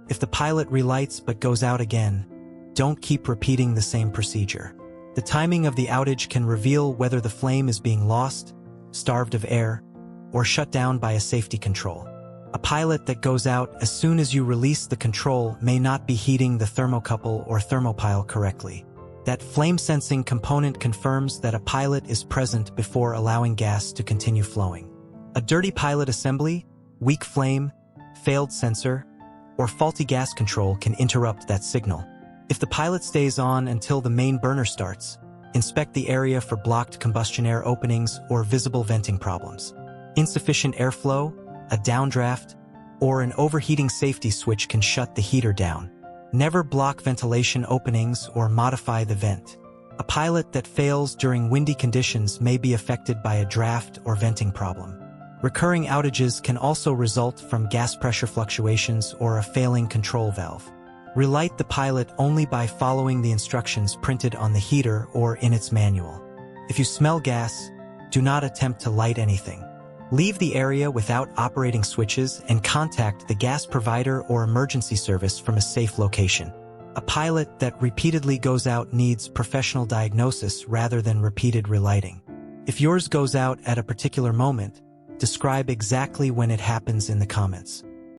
If the pilot relights but goes out again, don't keep repeating the same procedure. The timing of the outage can reveal whether the flame is being lost, starved of air, or shut down by a safety control. A pilot that goes out as soon as you release the control may not be heating the thermocouple or thermopile correctly. That flame-sensing component confirms that a pilot is present before allowing gas to continue flowing. A dirty pilot assembly, weak flame, failed sensor, or faulty gas control can interrupt that signal. If the pilot stays on until the main burner starts, inspect the area for blocked combustion air openings or visible venting problems. Insufficient airflow, a downdraft, or an overheating safety switch can shut the heater down. Never block ventilation openings or modify the vent. A pilot that fails during windy conditions may be affected by a draft or venting problem. Recurring outages can also result from gas pressure fluctuations or a failing control valve. Relight the pilot only by following the instructions printed on the heater or in its manual. If you smell gas, do not attempt to light anything. Leave the area without operating switches and contact the gas provider or emergency service from a safe location. A pilot that repeatedly goes out needs professional diagnosis rather than repeated relighting. If yours goes out at a particular moment, describe exactly when it happens in the comments.